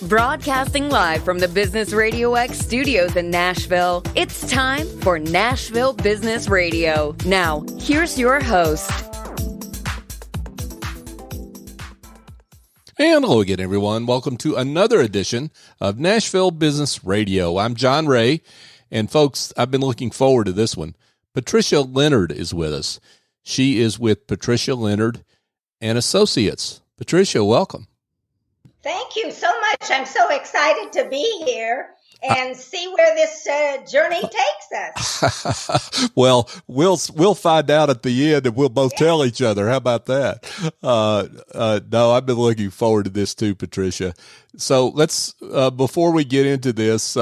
Broadcasting live from the Business RadioX studios in Nashville, it's time for Nashville Business Radio. Now, here's your host. And hello again, everyone. Welcome to another edition of Nashville Business Radio. I'm John Ray, and folks, I've been looking forward to this one. Patricia Leonard is with us. She is with Patricia Leonard and Associates. Patricia, welcome. Thank you so much. I'm so excited to be here and see where this journey takes us. Well, we'll find out at the end, and we'll both tell each other. How about that? No, I've been looking forward to this too, Patricia. So let's before we get into this,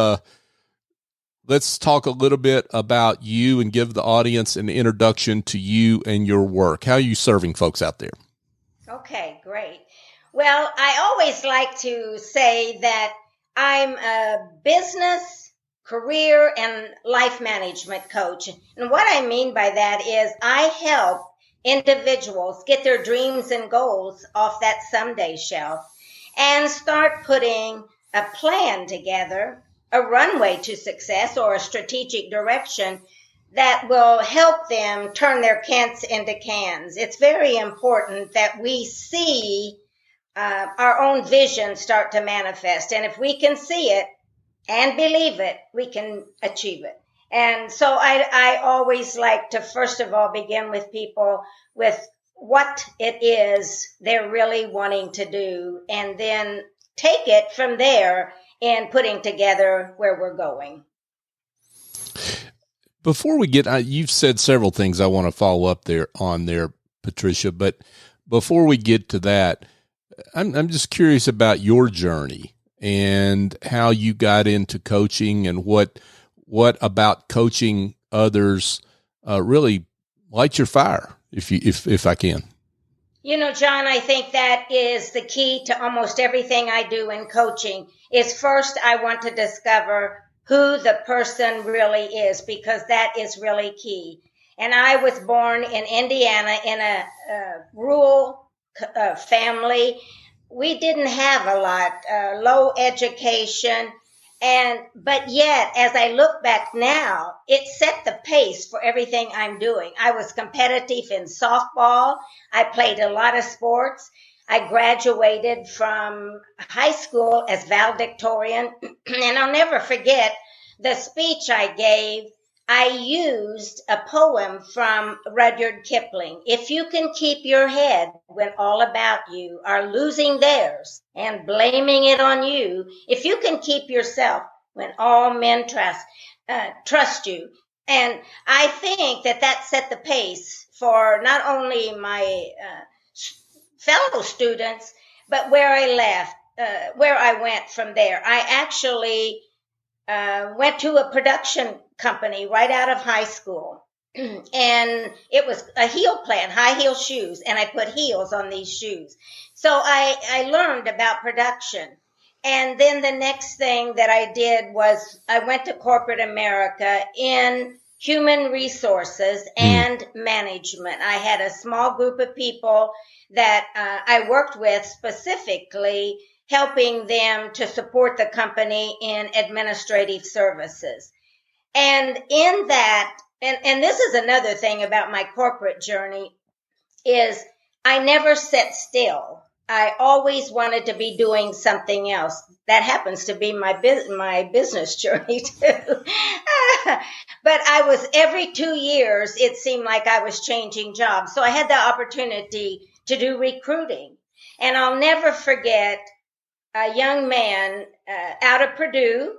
let's talk a little bit about you and give the audience an introduction to you and your work. How are you serving folks out there? Okay, great. Well, I always like to say that I'm a business, career, and life management coach. And what I mean by that is I help individuals get their dreams and goals off that someday shelf and start putting a plan together, a runway to success or a strategic direction that will help them turn their can'ts into cans. It's very important that we see our own vision start to manifest. And if we can see it and believe it, we can achieve it. And so I always like to, first of all, begin with people with what it is they're really wanting to do, and then take it from there in putting together where we're going. Before we get, you've said several things I want to follow up there, Patricia, but before we get to that, I'm just curious about your journey and how you got into coaching, and what about coaching others really lights your fire, if I can. You know, John, I think that is the key to almost everything I do in coaching. Is first I want to discover who the person really is, because that is really key. And I was born in Indiana in a rural family. We didn't have a lot, low education, but yet, as I look back now, it set the pace for everything I'm doing. I was competitive in softball. I played a lot of sports. I graduated from high school as valedictorian, and I'll never forget the speech I gave. I used a poem from Rudyard Kipling. If you can keep your head when all about you are losing theirs and blaming it on you, if you can keep yourself when all men trust you. And I think that set the pace for not only my fellow students, but where I went from there. I actually went to a production company right out of high school, and it was a heel plan, high heel shoes, and I put heels on these shoes. So I learned about production. And then the next thing that I did was I went to corporate America in human resources and management. I had a small group of people that I worked with, specifically helping them to support the company in administrative services. And in that, and this is another thing about my corporate journey, is I never sat still. I always wanted to be doing something else. That happens to be my business journey too. But I was, every 2 years, it seemed like I was changing jobs. So I had the opportunity to do recruiting. And I'll never forget a young man out of Purdue.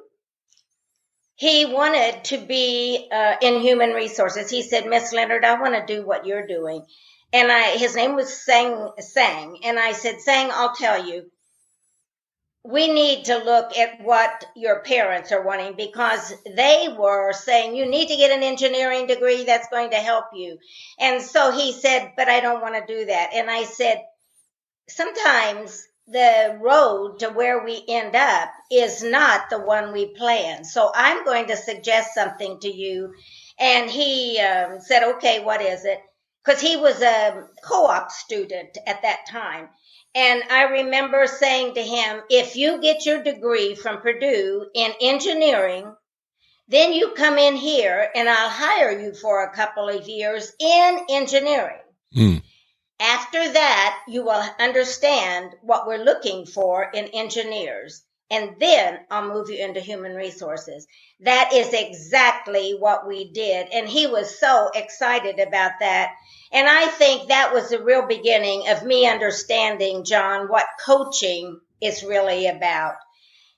He wanted to be in human resources. He said, Miss Leonard, I want to do what you're doing. And his name was Sang. And I said, Sang, I'll tell you, we need to look at what your parents are wanting, because they were saying, you need to get an engineering degree that's going to help you. And so he said, but I don't want to do that. And I said, sometimes the road to where we end up is not the one we plan. So I'm going to suggest something to you. And he said, okay, what is it? Because he was a co-op student at that time. And I remember saying to him, if you get your degree from Purdue in engineering, then you come in here and I'll hire you for a couple of years in engineering. Mm. After that, you will understand what we're looking for in engineers. And then I'll move you into human resources. That is exactly what we did. And he was so excited about that. And I think that was the real beginning of me understanding, John, what coaching is really about.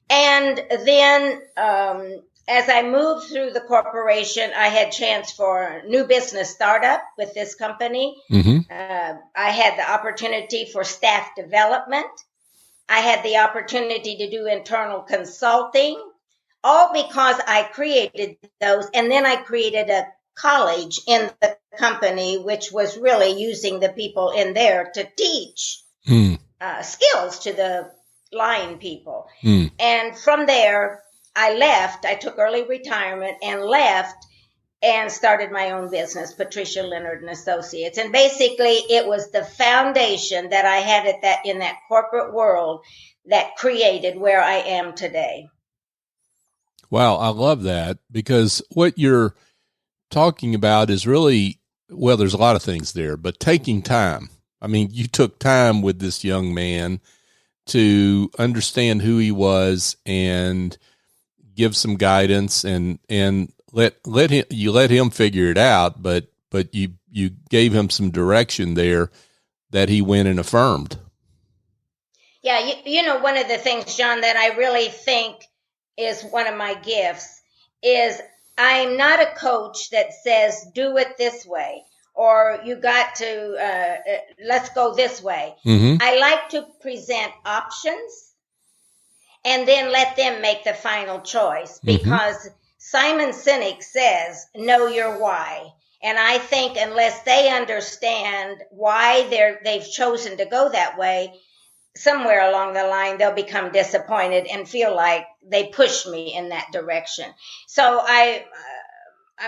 And then as I moved through the corporation, I had chance for new business startup with this company. Mm-hmm. I had the opportunity for staff development. I had the opportunity to do internal consulting, all because I created those. And then I created a college in the company, which was really using the people in there to teach skills to the line people. And from there, I left. I took early retirement and left and started my own business, Patricia Leonard and Associates. And basically, it was the foundation that I had in that corporate world that created where I am today. Wow, I love that, because what you're talking about is really, well, there's a lot of things there, but taking time. I mean, you took time with this young man to understand who he was and give some guidance and let him figure it out, but you gave him some direction there that he went and affirmed. Yeah, you know, one of the things, John, that I really think is one of my gifts is I'm not a coach that says, do it this way, or you got to, let's go this way. Mm-hmm. I like to present options and then let them make the final choice, because Simon Sinek says, know your why. And I think unless they understand why they've chosen to go that way, somewhere along the line, they'll become disappointed and feel like they pushed me in that direction. So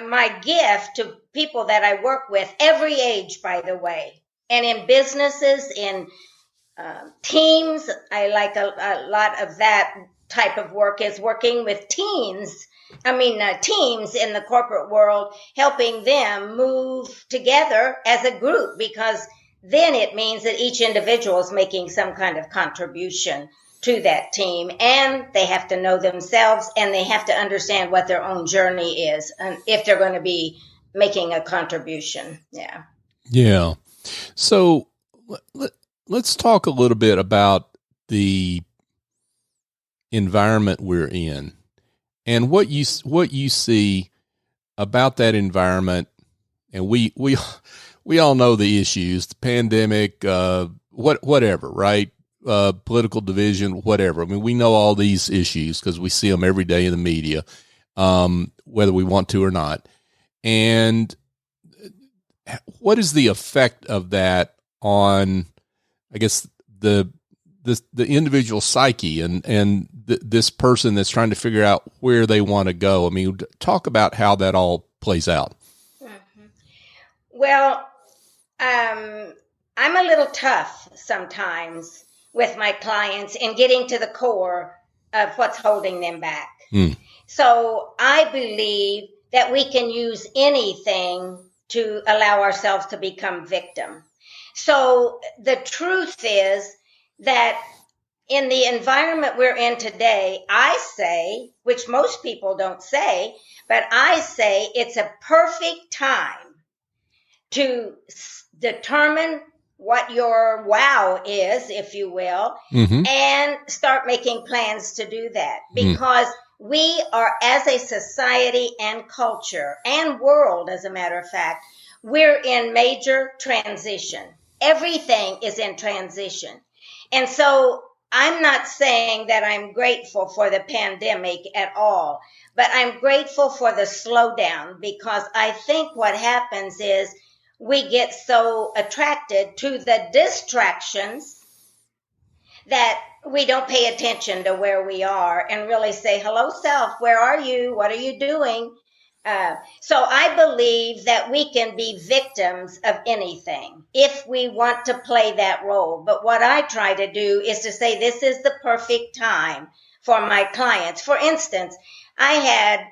my gift to people that I work with, every age, by the way, and in businesses, in teams, I like a lot of that type of work, is working with teams in the corporate world, helping them move together as a group, because then it means that each individual is making some kind of contribution to that team, and they have to know themselves, and they have to understand what their own journey is, and if they're going to be making a contribution. Yeah. So let's talk a little bit about the environment we're in and what you see about that environment. And we all know the issues, the pandemic, whatever, right? Political division, whatever. I mean, we know all these issues because we see them every day in the media, whether we want to or not. And what is the effect of that on, I guess, the individual psyche and this person that's trying to figure out where they want to go? I mean, talk about how that all plays out. Well, I'm a little tough sometimes with my clients in getting to the core of what's holding them back. So I believe that we can use anything to allow ourselves to become victim. So the truth is that in the environment we're in today, I say, which most people don't say, but I say it's a perfect time to determine what your wow is, if you will, and start making plans to do that. Because we are, as a society and culture and world, as a matter of fact, we're in major transition. Everything is in transition. And so I'm not saying that I'm grateful for the pandemic at all, but I'm grateful for the slowdown, because I think what happens is we get so attracted to the distractions that we don't pay attention to where we are and really say, hello, self, where are you? What are you doing? So I believe that we can be victims of anything if we want to play that role. But what I try to do is to say this is the perfect time for my clients. For instance, I had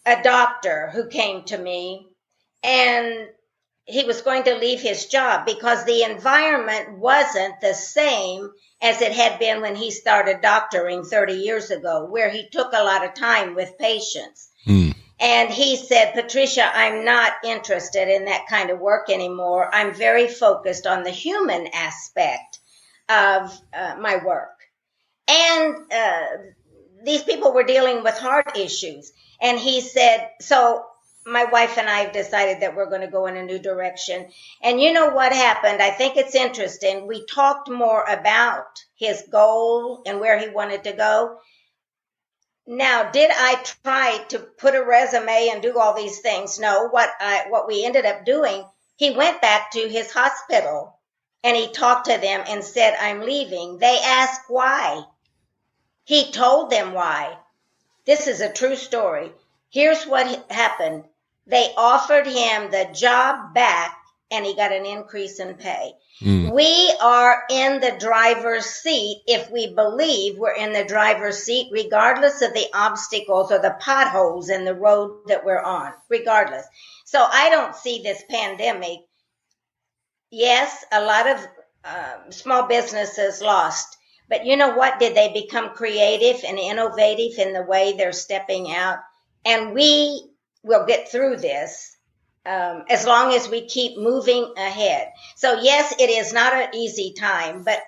a doctor who came to me, and he was going to leave his job because the environment wasn't the same as it had been when he started doctoring 30 years ago, where he took a lot of time with patients. And he said, Patricia, I'm not interested in that kind of work anymore. I'm very focused on the human aspect of my work. And these people were dealing with heart issues. And he said, so my wife and I have decided that we're going to go in a new direction. And you know what happened? I think it's interesting. We talked more about his goal and where he wanted to go. Now, did I try to put a resume and do all these things? No. What we ended up doing, he went back to his hospital and he talked to them and said, I'm leaving. They asked why. He told them why. This is a true story. Here's what happened. They offered him the job back and he got an increase in pay. We are in the driver's seat if we believe we're in the driver's seat, regardless of the obstacles or the potholes in the road that we're on, regardless. So I don't see this pandemic. Yes, a lot of small businesses lost. But you know what? Did they become creative and innovative in the way they're stepping out? And we will get through this as long as we keep moving ahead. So yes, it is not an easy time, but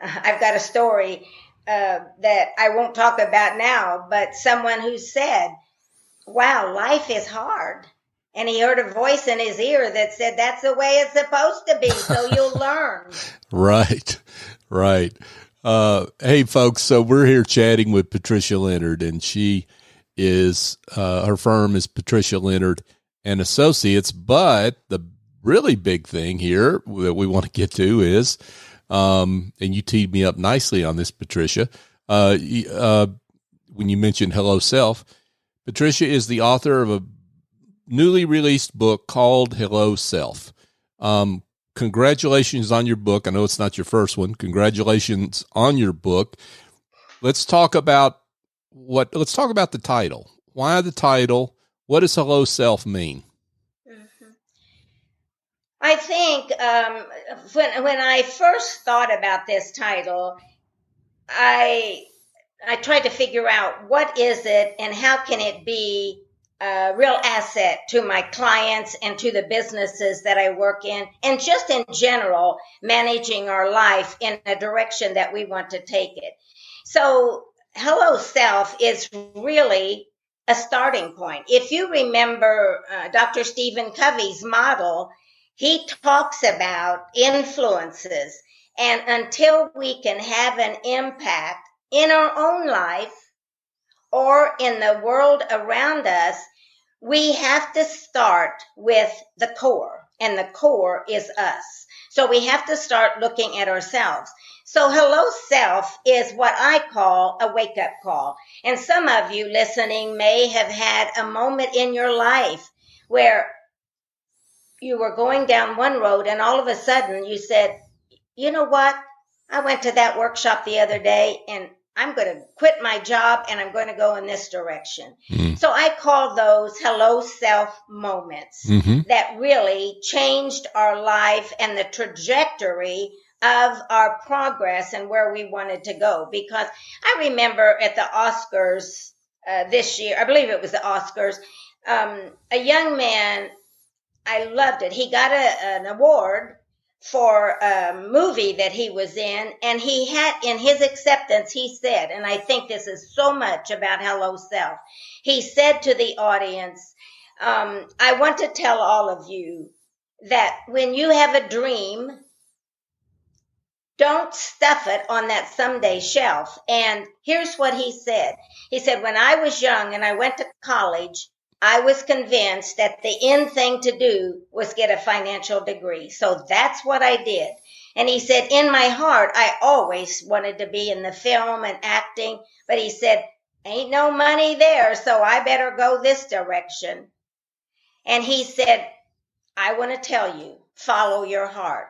I've got a story that I won't talk about now, but someone who said, wow, life is hard. And he heard a voice in his ear that said, that's the way it's supposed to be, so you'll learn. Right. Hey, folks, so we're here chatting with Patricia Leonard, and she is, her firm is Patricia Leonard and Associates, but the really big thing here that we want to get to is, and you teed me up nicely on this, Patricia, when you mentioned Hello Self. Patricia is the author of a newly released book called Hello Self. Congratulations on your book. I know it's not your first one. Congratulations on your book. Let's talk about the title. Why the title? What does Hello Self mean? I think when I first thought about this title, I tried to figure out what is it and how can it be a real asset to my clients and to the businesses that I work in, and just in general, managing our life in a direction that we want to take it. So Hello Self is really a starting point. If you remember Dr. Stephen Covey's model, he talks about influences. And until we can have an impact in our own life or in the world around us, we have to start with the core. And the core is us. So we have to start looking at ourselves. So Hello Self is what I call a wake-up call. And some of you listening may have had a moment in your life where you were going down one road and all of a sudden you said, you know what? I went to that workshop the other day and I'm going to quit my job and I'm going to go in this direction. So I call those Hello Self moments that really changed our life and the trajectory of our progress and where we wanted to go. Because I remember at the Oscars this year, I believe it was the Oscars, a young man, I loved it. He got an award for a movie that he was in, and he had, in his acceptance, he said, and I think this is so much about Hello Self, he said to the audience, I want to tell all of you that when you have a dream, don't stuff it on that someday shelf. And here's what he said. He said, when I was young and I went to college, I was convinced that the end thing to do was get a financial degree. So that's what I did. And he said, in my heart, I always wanted to be in the film and acting. But he said, ain't no money there, so I better go this direction. And he said, I want to tell you, follow your heart.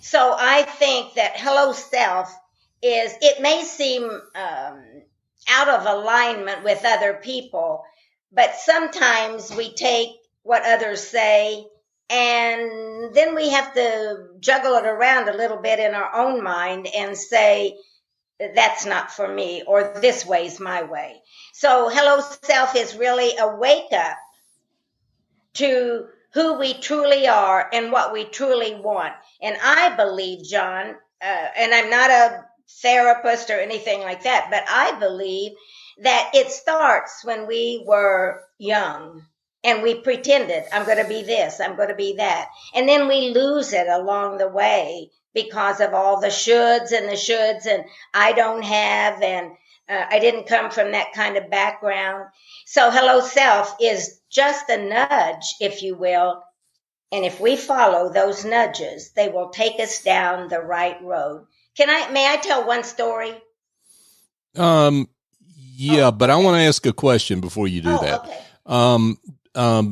So I think that Hello Self it may seem out of alignment with other people, but sometimes we take what others say and then we have to juggle it around a little bit in our own mind and say, that's not for me, or this way's my way. So Hello Self is really a wake up to who we truly are and what we truly want. And I believe, John, and I'm not a therapist or anything like that, but I believe that it starts when we were young and we pretended, I'm going to be this, I'm going to be that. And then we lose it along the way because of all the shoulds and I don't have, and I didn't come from that kind of background. So Hello Self is just a nudge, if you will. And if we follow those nudges, they will take us down the right road. May I tell one story? Yeah, but I want to ask a question before you do that. Okay.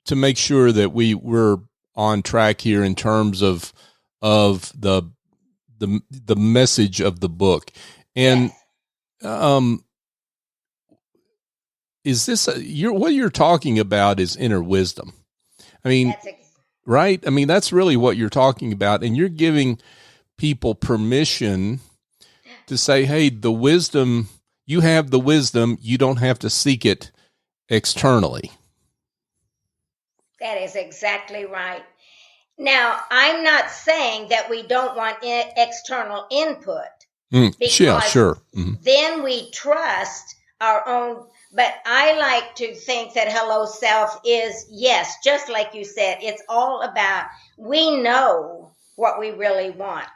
To make sure that we're on track here in terms of the message of the book. And, yes. Is this what you're talking about is inner wisdom? I mean, right? I mean, that's really what you're talking about. And you're giving people permission to say, hey, you have the wisdom. You don't have to seek it externally. That is exactly right. Now, I'm not saying that we don't want external input. Yeah, sure. Mm-hmm. Then we trust our own. But I like to think that Hello Self is, yes, just like you said, it's all about we know what we really want.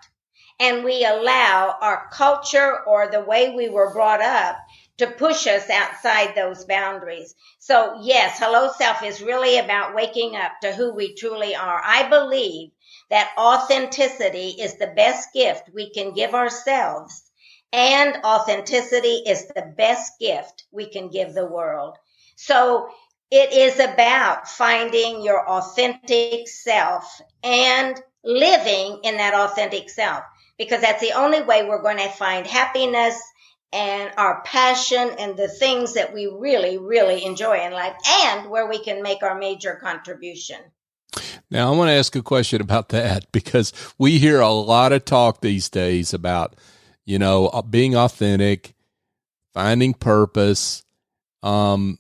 And we allow our culture or the way we were brought up to push us outside those boundaries. So yes, Hello Self is really about waking up to who we truly are. I believe that authenticity is the best gift we can give ourselves. And authenticity is the best gift we can give the world. So it is about finding your authentic self and living in that authentic self, because that's the only way we're going to find happiness and our passion and the things that we really, really enjoy in life and where we can make our major contribution. Now, I want to ask a question about that, because we hear a lot of talk these days about, being authentic, finding purpose. And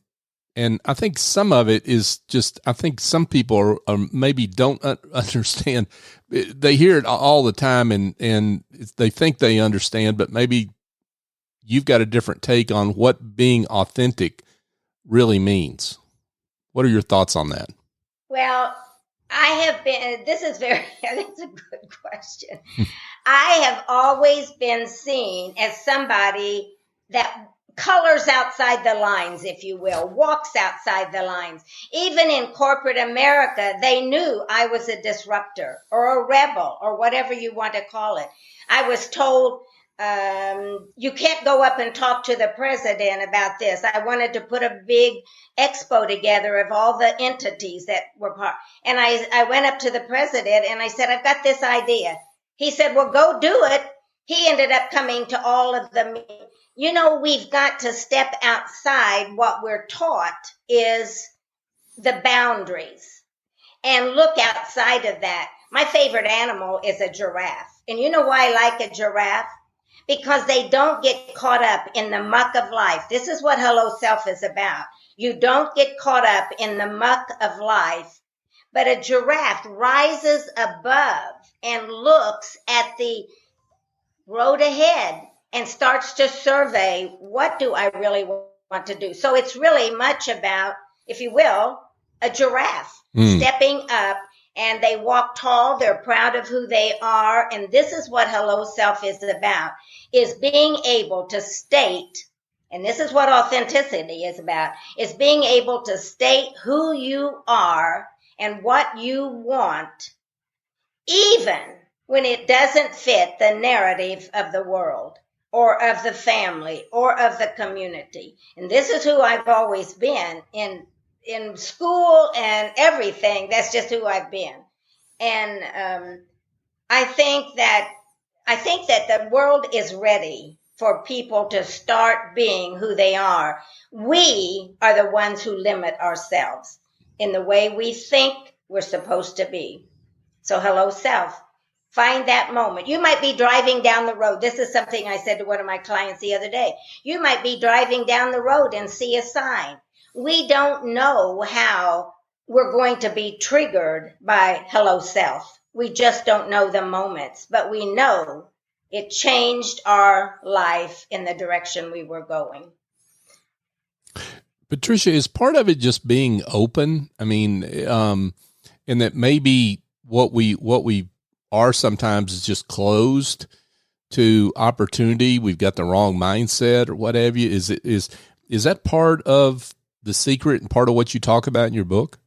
I think some of it is just, I think some people are maybe don't understand. They hear it all the time and they think they understand, but maybe you've got a different take on what being authentic really means. What are your thoughts on that? Well, that's a good question. I have always been seen as somebody that colors outside the lines, if you will, walks outside the lines. Even in corporate America, they knew I was a disruptor or a rebel or whatever you want to call it. I was told, you can't go up and talk to the president about this. I wanted to put a big expo together of all the entities that were part. And I went up to the president and I said, I've got this idea. He said, well, go do it. He ended up coming to all of the meetings. We've got to step outside what we're taught is the boundaries and look outside of that. My favorite animal is a giraffe. And you know why I like a giraffe? Because they don't get caught up in the muck of life. This is what Hello Self is about. You don't get caught up in the muck of life, but a giraffe rises above and looks at the road ahead and starts to survey, what do I really want to do? So it's really much about, if you will, a giraffe stepping up, and they walk tall. They're proud of who they are. And this is what Hello Self is about, is being able to state, and this is what authenticity is about, is being able to state who you are and what you want, even when it doesn't fit the narrative of the world or of the family or of the community. And this is who I've always been in school and everything. That's just who I've been. And I think that the world is ready for people to start being who they are. We are the ones who limit ourselves in the way we think we're supposed to be. So hello, self. Find that moment. You might be driving down the road. This is something I said to one of my clients the other day. You might be driving down the road and see a sign. We don't know how we're going to be triggered by hello, self. We just don't know the moments, but we know it changed our life in the direction we were going. Patricia, is part of it just being open? I mean, and that maybe what we are sometimes is just closed to opportunity. We've got the wrong mindset or what have you. Is that part of the secret and part of what you talk about in your book?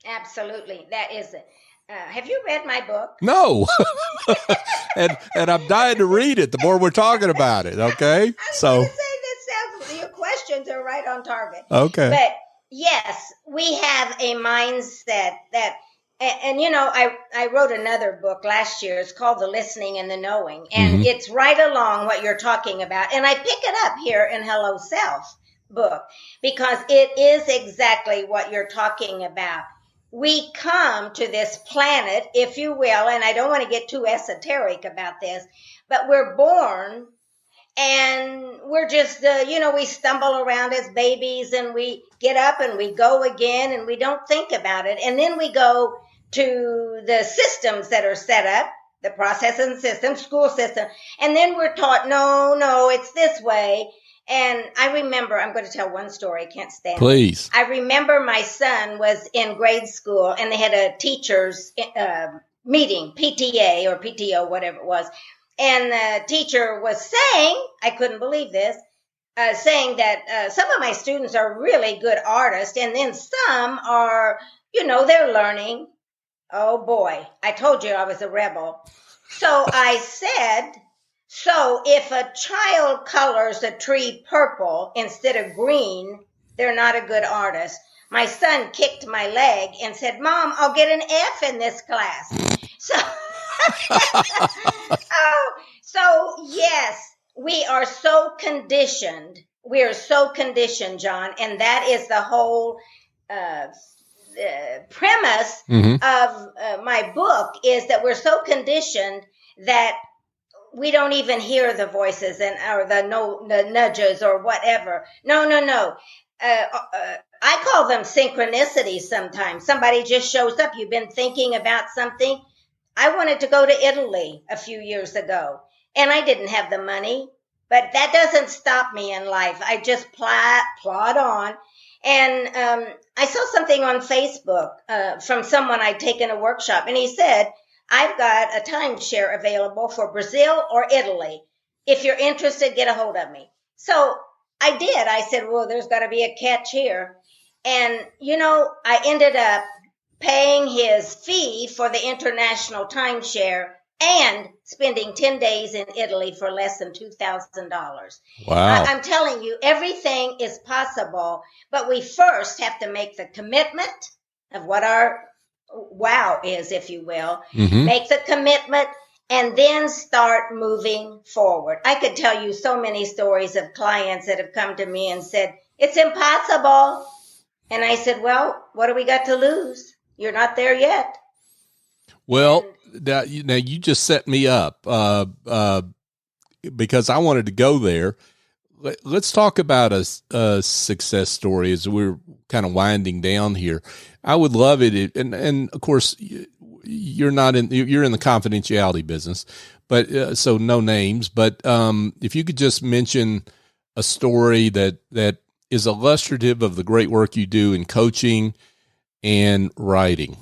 Absolutely. That is it. Have you read my book? No. and I'm dying to read it the more we're talking about it. Okay. So your questions are right on target. Okay. But yes, we have a mindset that, and you know, I wrote another book last year. It's called The Listening and the Knowing. And it's right along what you're talking about. And I pick it up here in Hello Self book because it is exactly what you're talking about. We come to this planet, if you will, and I don't want to get too esoteric about this, but we're born and we're just, we stumble around as babies and we get up and we go again and we don't think about it. And then we go to the systems that are set up, the processing system, school system, and then we're taught, no, it's this way. And I remember, I'm going to tell one story. I can't stand it. Please. I remember my son was in grade school and they had a teacher's meeting, PTA or PTO, whatever it was. And the teacher was saying, I couldn't believe this, saying that some of my students are really good artists and then some are, they're learning. Oh boy, I told you I was a rebel. So I said, so if a child colors a tree purple instead of green, they're not a good artist. My son kicked my leg and said, Mom, I'll get an F in this class. So yes, we are so conditioned. We are so conditioned, John. And that is the whole premise of my book is that we're so conditioned that we don't even hear the voices or the nudges or whatever. No. I call them synchronicities sometimes. Somebody just shows up. You've been thinking about something. I wanted to go to Italy a few years ago, and I didn't have the money. But that doesn't stop me in life. I just plod on. And I saw something on Facebook from someone I'd taken a workshop, and he said, I've got a timeshare available for Brazil or Italy. If you're interested, get a hold of me. So I did. I said, well, there's got to be a catch here. And, I ended up paying his fee for the international timeshare and spending 10 days in Italy for less than $2,000. Wow. I'm telling you, everything is possible, but we first have to make the commitment of what our wow is, if you will, make the commitment and then start moving forward. I could tell you so many stories of clients that have come to me and said, it's impossible. And I said, well, what do we got to lose? You're not there yet. Well, now you just set me up because I wanted to go there. Let's talk about a success story as we're kind of winding down here. I would love it. And of course you're in the confidentiality business, but so no names, but if you could just mention a story that is illustrative of the great work you do in coaching and writing.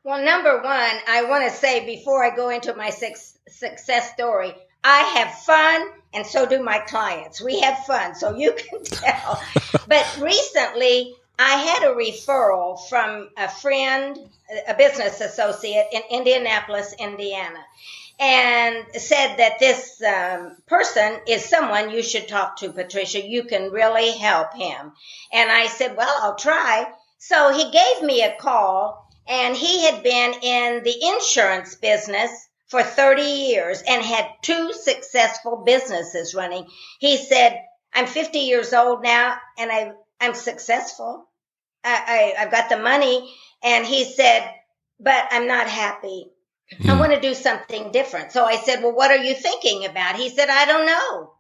Well, number one, I want to say before I go into my success story, I have fun, and so do my clients. We have fun, so you can tell. But recently, I had a referral from a friend, a business associate in Indianapolis, Indiana. and said that this person is someone you should talk to, Patricia. You can really help him. And I said, well, I'll try. So he gave me a call, and he had been in the insurance business for 30 years and had 2 successful businesses running. He said, I'm 50 years old now, and I'm successful. I've got the money. And he said, but I'm not happy. I want to do something different. So I said, well, what are you thinking about? He said, I don't know.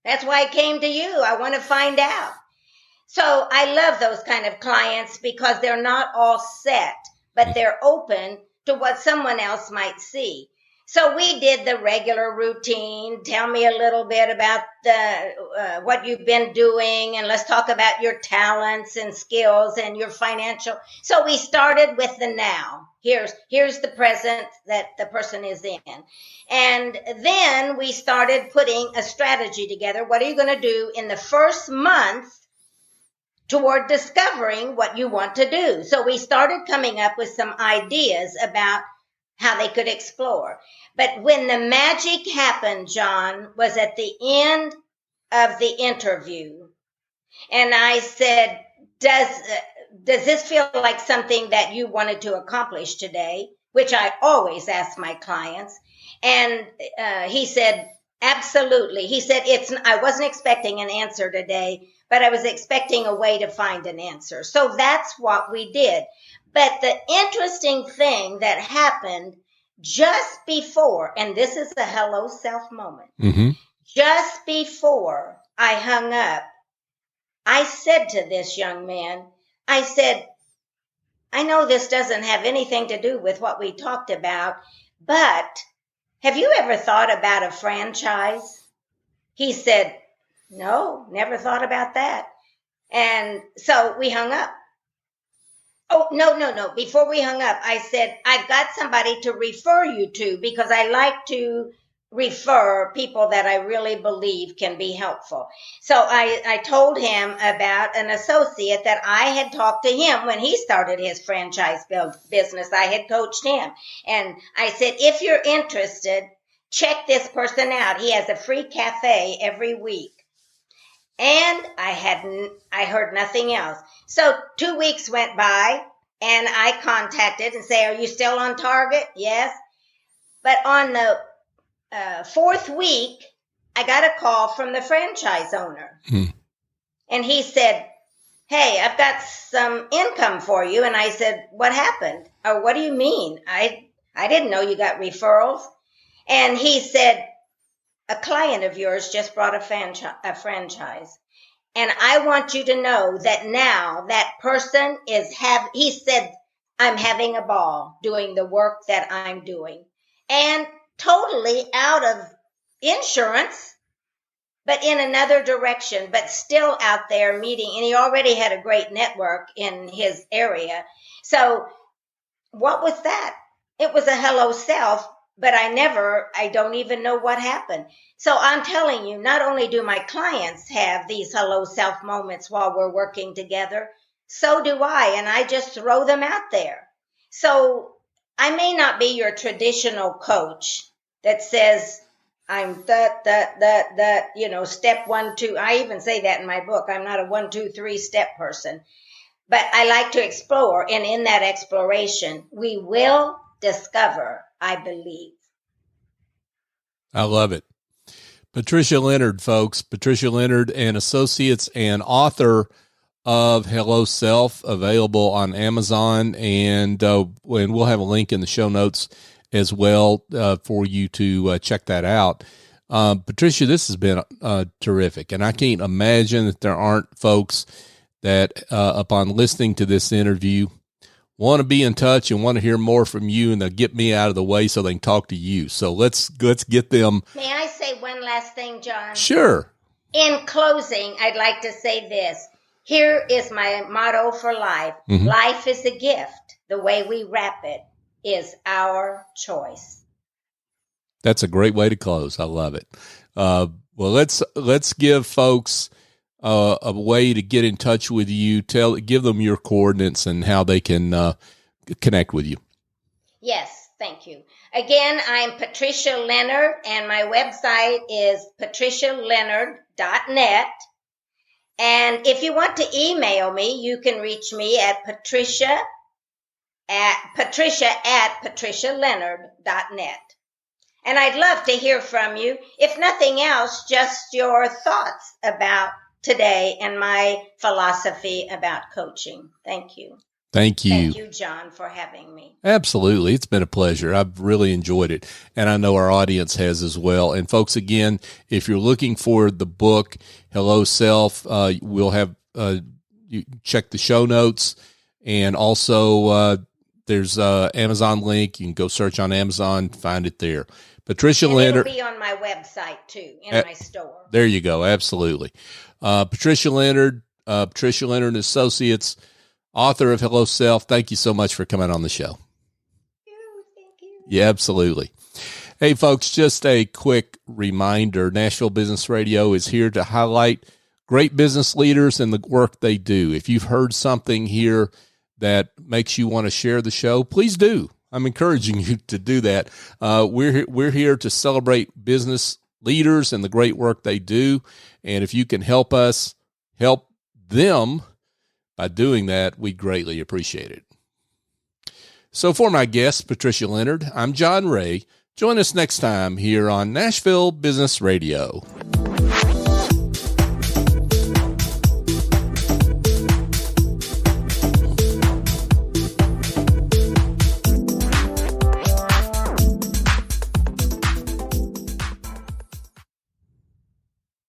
That's why I came to you. I want to find out. So I love those kind of clients because they're not all set, but they're open to what someone else might see. So we did the regular routine. Tell me a little bit about what you've been doing, and let's talk about your talents and skills and your financial. So we started with the now. Here's the present that the person is in. And then we started putting a strategy together. What are you going to do in the first month toward discovering what you want to do? So we started coming up with some ideas about how they could explore. But when the magic happened, John, was at the end of the interview. And I said, does this feel like something that you wanted to accomplish today? Which I always ask my clients. And he said, absolutely. He said, I wasn't expecting an answer today, but I was expecting a way to find an answer. So that's what we did. But the interesting thing that happened just before, and this is a hello self moment, just before I hung up, I said to this young man, I said, I know this doesn't have anything to do with what we talked about, but have you ever thought about a franchise? He said, no, never thought about that. And so we hung up. Oh, no. Before we hung up, I said, I've got somebody to refer you to because I like to refer people that I really believe can be helpful. So I told him about an associate that I had talked to him when he started his franchise business. I had coached him. And I said, if you're interested, check this person out. He has a free cafe every week. And I heard nothing else. So 2 weeks went by, and I contacted and say, are you still on target? Yes. But on the 4th week, I got a call from the franchise owner. And he said, hey, I've got some income for you. And I said, what happened? Or what do you mean? I didn't know you got referrals. And he said, a client of yours just brought a franchise. And I want you to know that now that person he said, I'm having a ball doing the work that I'm doing. And totally out of insurance, but in another direction, but still out there meeting. And he already had a great network in his area. So what was that? It was a hello self. But I don't even know what happened. So I'm telling you, not only do my clients have these hello self moments while we're working together, so do I, and I just throw them out there. So I may not be your traditional coach that says, I'm step 1, 2. I even say that in my book. I'm not a 1, 2, 3 step person. But I like to explore, and in that exploration, we will discover, I believe. I love it. Patricia Leonard, folks. Patricia Leonard and Associates, and author of Hello Self, available on Amazon. And we'll have a link in the show notes as well for you to check that out. Patricia, this has been terrific. And I can't imagine that there aren't folks that upon listening to this interview want to be in touch and want to hear more from you, and they'll get me out of the way so they can talk to you. So let's get them. May I say one last thing, John? Sure. In closing, I'd like to say this. Here is my motto for life. Life is a gift. The way we wrap it is our choice. That's a great way to close. I love it. Well, let's give folks a way to get in touch with you. Give them your coordinates and how they can connect with you. Yes, thank you. Again, I'm Patricia Leonard, and my website is patricialeonard.net. And if you want to email me, you can reach me at patricia at patricialeonard.net. And I'd love to hear from you. If nothing else, just your thoughts about today and my philosophy about coaching. Thank you. Thank you. Thank you, John, for having me. Absolutely. It's been a pleasure. I've really enjoyed it. And I know our audience has as well. And folks, again, if you're looking for the book, Hello Self, we'll have, you check the show notes. And also, there's Amazon link. You can go search on Amazon, find it there. Patricia Leonard. It'll be on my website too, in my store. There you go. Absolutely. Patricia Leonard, Patricia Leonard and Associates, author of Hello Self. Thank you so much for coming on the show. Thank you. Yeah, absolutely. Hey, folks, just a quick reminder. Nashville Business Radio is here to highlight great business leaders and the work they do. If you've heard something here that makes you want to share the show, please do. I'm encouraging you to do that. We're here to celebrate business leaders and the great work they do. And if you can help us help them by doing that, we greatly appreciate it. So for my guest, Patricia Leonard, I'm John Ray. Join us next time here on Nashville Business Radio.